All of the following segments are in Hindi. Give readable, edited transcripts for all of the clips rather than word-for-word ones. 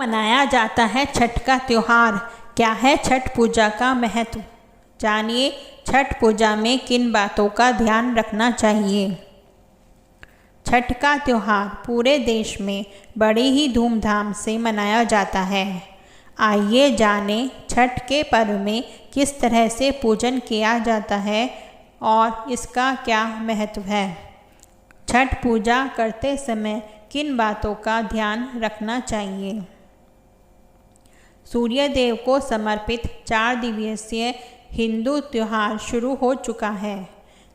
मनाया जाता है छठ का त्यौहार। क्या है छठ पूजा का महत्व? जानिए छठ पूजा में किन बातों का ध्यान रखना चाहिए। छठ का त्यौहार पूरे देश में बड़ी ही धूमधाम से मनाया जाता है। आइए जानें छठ के पर्व में किस तरह से पूजन किया जाता है और इसका क्या महत्व है। छठ पूजा करते समय किन बातों का ध्यान रखना चाहिए। सूर्य देव को समर्पित 4 दिवसीय हिंदू त्यौहार शुरू हो चुका है।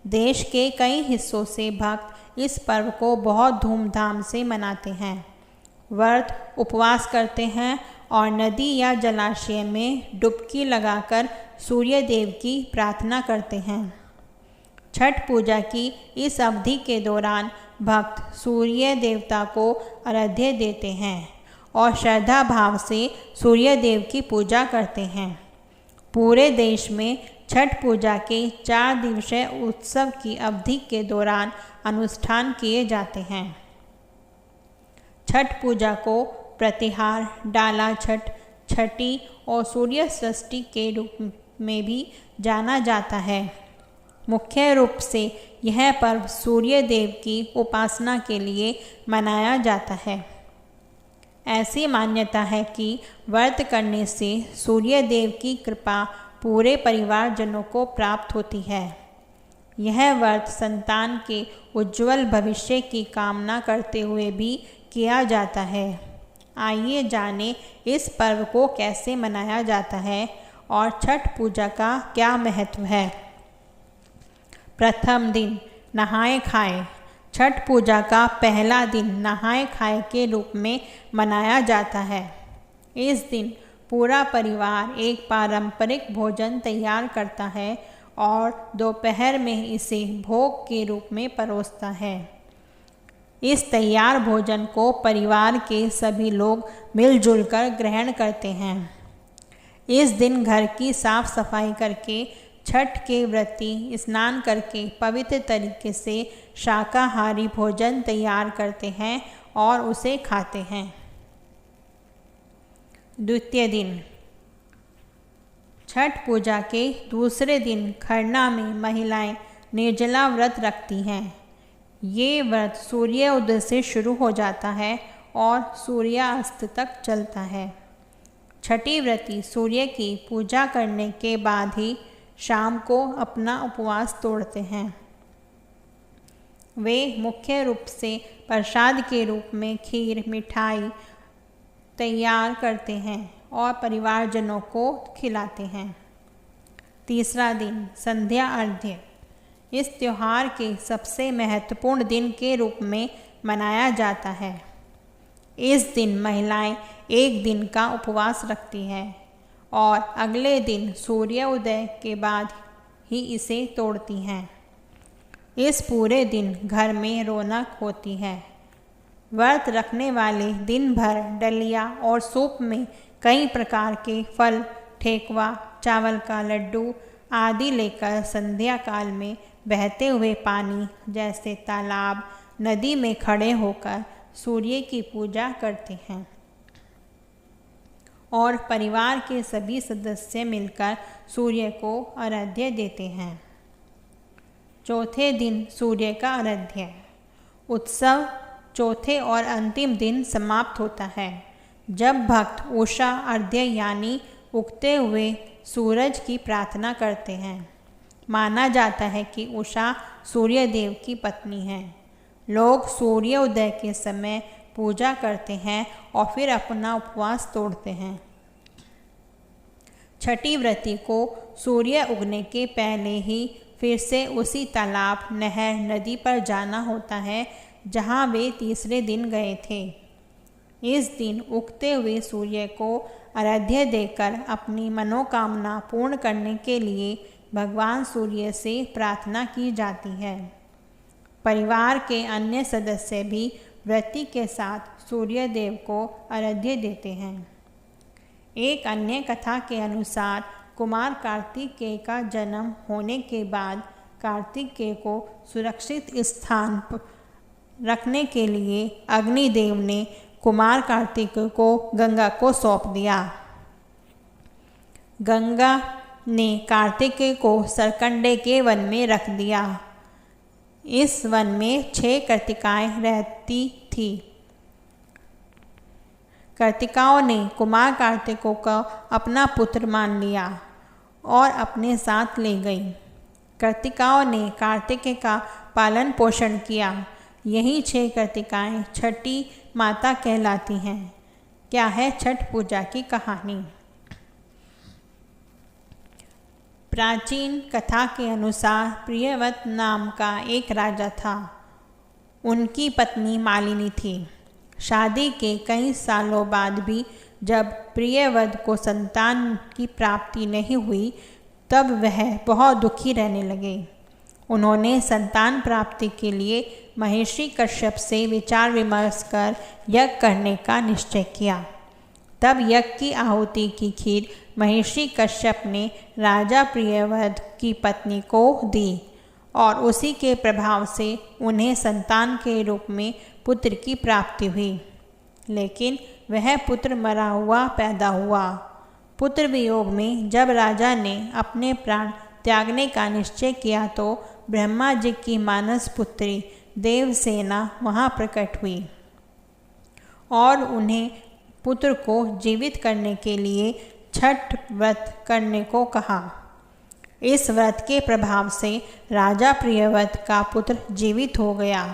देश के कई हिस्सों से भक्त इस पर्व को बहुत धूमधाम से मनाते हैं, व्रत उपवास करते हैं और नदी या जलाशय में डुबकी लगाकर सूर्य देव की प्रार्थना करते हैं। छठ पूजा की इस अवधि के दौरान भक्त सूर्य देवता को अर्घ्य देते हैं और श्रद्धा भाव से सूर्य देव की पूजा करते हैं। पूरे देश में छठ पूजा के 4 दिवसीय उत्सव की अवधि के दौरान अनुष्ठान किए जाते हैं। छठ पूजा को प्रतिहार, डाला छठ, छठी और सूर्य षष्ठी के रूप में भी जाना जाता है। मुख्य रूप से यह पर्व सूर्य देव की उपासना के लिए मनाया जाता है। ऐसी मान्यता है कि व्रत करने से सूर्य देव की कृपा पूरे परिवारजनों को प्राप्त होती है। यह व्रत संतान के उज्जवल भविष्य की कामना करते हुए भी किया जाता है। आइए जानें इस पर्व को कैसे मनाया जाता है और छठ पूजा का क्या महत्व है। प्रथम दिन नहाए खाए। छठ पूजा का पहला दिन नहाए खाए के रूप में मनाया जाता है। इस दिन पूरा परिवार एक पारंपरिक भोजन तैयार करता है और दोपहर में इसे भोग के रूप में परोसता है। इस तैयार भोजन को परिवार के सभी लोग मिलजुल कर ग्रहण करते हैं। इस दिन घर की साफ सफाई करके छठ के व्रती स्नान करके पवित्र तरीके से शाकाहारी भोजन तैयार करते हैं और उसे खाते हैं। द्वितीय दिन छठ पूजा के दूसरे दिन खरना में महिलाएं निर्जला व्रत रखती हैं। ये व्रत सूर्योदय से शुरू हो जाता है और सूर्यास्त तक चलता है। छठी व्रती सूर्य की पूजा करने के बाद ही शाम को अपना उपवास तोड़ते हैं। वे मुख्य रूप से प्रसाद के रूप में खीर, मिठाई तैयार करते हैं और परिवारजनों को खिलाते हैं। तीसरा दिन संध्या अर्घ्य। इस त्यौहार के सबसे महत्वपूर्ण दिन के रूप में मनाया जाता है। इस दिन महिलाएं एक दिन का उपवास रखती हैं और अगले दिन सूर्योदय के बाद ही इसे तोड़ती हैं। इस पूरे दिन घर में रौनक होती है। व्रत रखने वाले दिन भर डलिया और सूप में कई प्रकार के फल, ठेकुआ, चावल का लड्डू आदि लेकर संध्या काल में बहते हुए पानी जैसे तालाब, नदी में खड़े होकर सूर्य की पूजा करते हैं और परिवार के सभी सदस्य मिलकर सूर्य को अर्घ्य देते हैं। चौथे दिन सूर्य का अर्घ्य। उत्सव चौथे और अंतिम दिन समाप्त होता है, जब भक्त उषा अर्घ्य यानी उगते हुए सूरज की प्रार्थना करते हैं। माना जाता है कि उषा सूर्य देव की पत्नी है। लोग सूर्योदय के समय पूजा करते हैं और फिर अपना उपवास तोड़ते हैं। छठी व्रती को सूर्य उगने के पहले ही फिर से उसी तालाब, नहर, नदी पर जाना होता है जहाँ वे तीसरे दिन गए थे। इस दिन उगते हुए सूर्य को अर्घ्य देकर अपनी मनोकामना पूर्ण करने के लिए भगवान सूर्य से प्रार्थना की जाती है। परिवार के अन्य सदस्य भी व्रती के साथ सूर्य देव को अर्घ्य देते हैं। एक अन्य कथा के अनुसार कुमार कार्तिकेय का जन्म होने के बाद कार्तिकेय को सुरक्षित स्थान पर रखने के लिए अग्निदेव ने कुमार कार्तिक को गंगा को सौंप दिया। गंगा ने कार्तिक को सरकंडे के वन में रख दिया। इस वन में 6 कर्तिकाएं रहती थी। कर्तिकाओं ने कुमार कार्तिकों को अपना पुत्र मान लिया और अपने साथ ले गई। कर्तिकाओं ने कार्तिक का पालन पोषण किया। यही 6 कर्तिकाएं छठी माता कहलाती हैं। क्या है छठ पूजा की कहानी? प्राचीन कथा के अनुसार प्रियव्रत नाम का एक राजा था। उनकी पत्नी मालिनी थी। शादी के कई सालों बाद भी जब प्रियव्रत को संतान की प्राप्ति नहीं हुई तब वह बहुत दुखी रहने लगे। उन्होंने संतान प्राप्ति के लिए महर्षि कश्यप से विचार विमर्श कर यज्ञ करने का निश्चय किया। तब यज्ञ की आहुति की खीर महर्षि कश्यप ने राजा प्रियव्रत की पत्नी को दी और उसी के प्रभाव से उन्हें संतान के रूप में पुत्र की प्राप्ति हुई। लेकिन वह पुत्र मरा हुआ पैदा हुआ। पुत्र वियोग में जब राजा ने अपने प्राण त्यागने का निश्चय किया तो ब्रह्मा जी की मानस पुत्री देवसेना वहाँ प्रकट हुई और उन्हें पुत्र को जीवित करने के लिए छठ व्रत करने को कहा। इस व्रत के प्रभाव से राजा प्रियव्रत का पुत्र जीवित हो गया।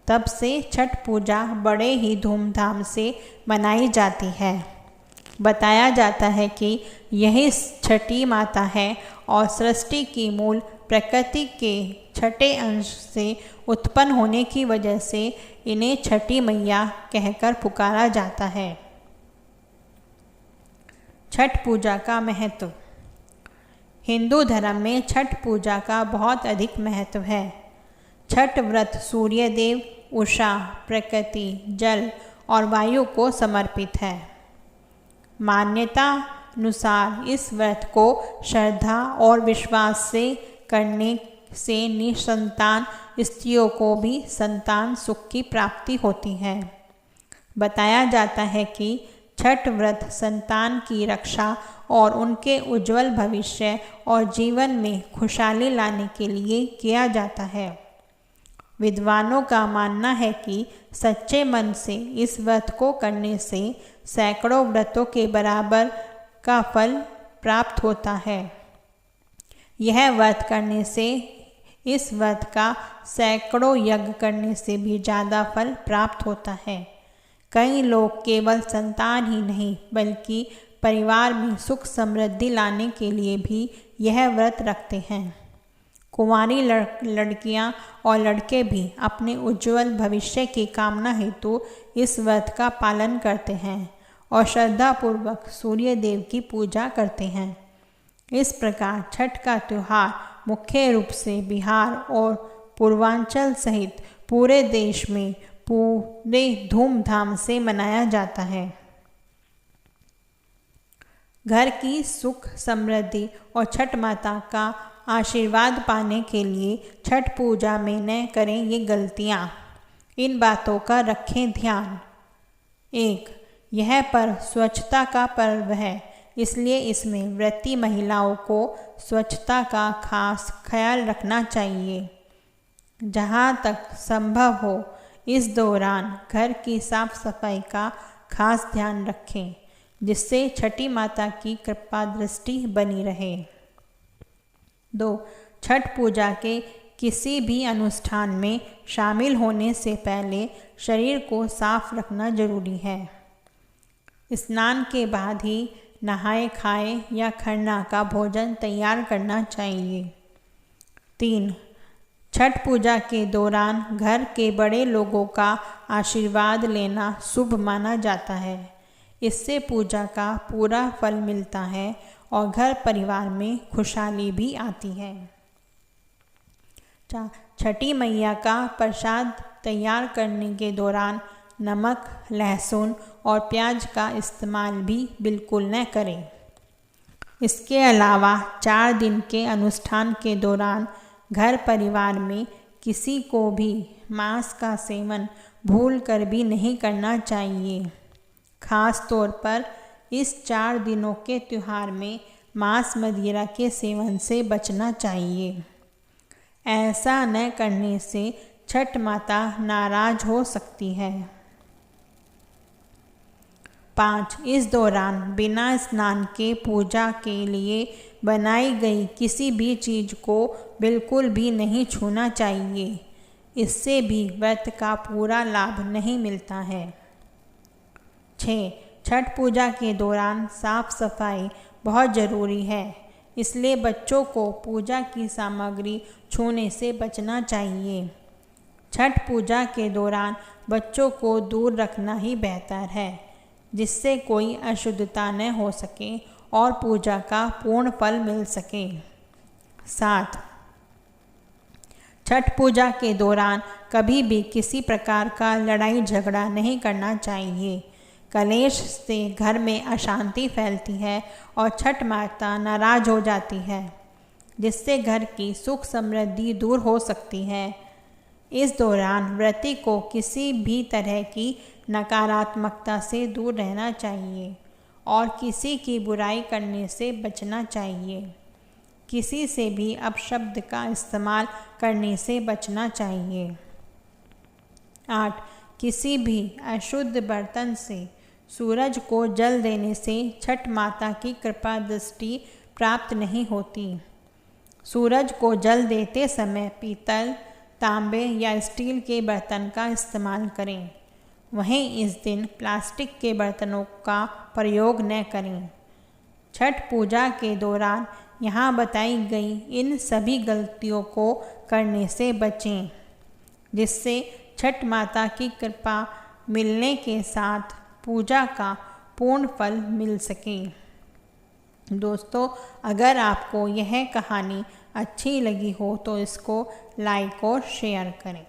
तब से छठ पूजा बड़े ही धूमधाम से मनाई जाती है। बताया जाता है कि यही छठी माता है और सृष्टि की मूल प्रकृति के छठे अंश से उत्पन्न होने की वजह से इन्हें छठी मैया कहकर पुकारा जाता है। छठ पूजा का महत्व। हिंदू धर्म में छठ पूजा का बहुत अधिक महत्व है। छठ व्रत सूर्य देव, उषा, प्रकृति, जल और वायु को समर्पित है। मान्यता अनुसार इस व्रत को श्रद्धा और विश्वास से करने से निसंतान स्त्रियों को भी संतान सुख की प्राप्ति होती है। बताया जाता है कि छठ व्रत संतान की रक्षा और उनके उज्जवल भविष्य और जीवन में खुशहाली लाने के लिए किया जाता है। विद्वानों का मानना है कि सच्चे मन से इस व्रत को करने से सैकड़ों व्रतों के बराबर का फल प्राप्त होता है। यह व्रत करने से इस व्रत का सैकड़ों यज्ञ करने से भी ज़्यादा फल प्राप्त होता है। कई लोग केवल संतान ही नहीं बल्कि परिवार में सुख समृद्धि लाने के लिए भी यह व्रत रखते हैं। कुंवारी लड़कियां और लड़के भी अपने उज्जवल भविष्य की कामना हेतु इस व्रत का पालन करते हैं और श्रद्धापूर्वक सूर्य देव की पूजा करते हैं। इस प्रकार छठ का त्यौहार मुख्य रूप से बिहार और पूर्वांचल सहित पूरे देश में पूरे धूमधाम से मनाया जाता है। घर की सुख समृद्धि और छठ माता का आशीर्वाद पाने के लिए छठ पूजा में न करें ये गलतियाँ। इन बातों का रखें ध्यान। 1. यह पर्व स्वच्छता का पर्व है, इसलिए इसमें व्रती महिलाओं को स्वच्छता का खास ख्याल रखना चाहिए। जहाँ तक संभव हो इस दौरान घर की साफ सफाई का खास ध्यान रखें, जिससे छठी माता की कृपा दृष्टि बनी रहे। 2. छठ पूजा के किसी भी अनुष्ठान में शामिल होने से पहले शरीर को साफ रखना जरूरी है। स्नान के बाद ही नहाए खाए या खरना का भोजन तैयार करना चाहिए। 3. छठ पूजा के दौरान घर के बड़े लोगों का आशीर्वाद लेना शुभ माना जाता है। इससे पूजा का पूरा फल मिलता है और घर परिवार में खुशहाली भी आती है। छठी मैया का प्रसाद तैयार करने के दौरान नमक, लहसुन और प्याज का इस्तेमाल भी बिल्कुल न करें। इसके अलावा 4 दिन के अनुष्ठान के दौरान घर परिवार में किसी को भी मांस का सेवन भूल कर भी नहीं करना चाहिए। खास तौर पर इस 4 दिनों के त्यौहार में मांस मदिरा के सेवन से बचना चाहिए। ऐसा न करने से छठ माता नाराज हो सकती है। 5. इस दौरान बिना स्नान के पूजा के लिए बनाई गई किसी भी चीज़ को बिल्कुल भी नहीं छूना चाहिए। इससे भी व्रत का पूरा लाभ नहीं मिलता है। 6. छठ पूजा के दौरान साफ सफाई बहुत ज़रूरी है, इसलिए बच्चों को पूजा की सामग्री छूने से बचना चाहिए। छठ पूजा के दौरान बच्चों को दूर रखना ही बेहतर है, जिससे कोई अशुद्धता न हो सके और पूजा का पूर्ण फल मिल सके। 7. छठ पूजा के दौरान कभी भी किसी प्रकार का लड़ाई झगड़ा नहीं करना चाहिए। कलेश से घर में अशांति फैलती है और छठ माता नाराज हो जाती है, जिससे घर की सुख समृद्धि दूर हो सकती है। इस दौरान व्रती को किसी भी तरह की नकारात्मकता से दूर रहना चाहिए और किसी की बुराई करने से बचना चाहिए। किसी से भी अपशब्द का इस्तेमाल करने से बचना चाहिए। 8. किसी भी अशुद्ध बर्तन से सूरज को जल देने से छठ माता की कृपा दृष्टि प्राप्त नहीं होती। सूरज को जल देते समय पीतल, तांबे या स्टील के बर्तन का इस्तेमाल करें। वहीं इस दिन प्लास्टिक के बर्तनों का प्रयोग न करें। छठ पूजा के दौरान यहाँ बताई गई इन सभी गलतियों को करने से बचें, जिससे छठ माता की कृपा मिलने के साथ पूजा का पूर्ण फल मिल सके। दोस्तों, अगर आपको यह कहानी अच्छी लगी हो तो इसको लाइक और शेयर करें।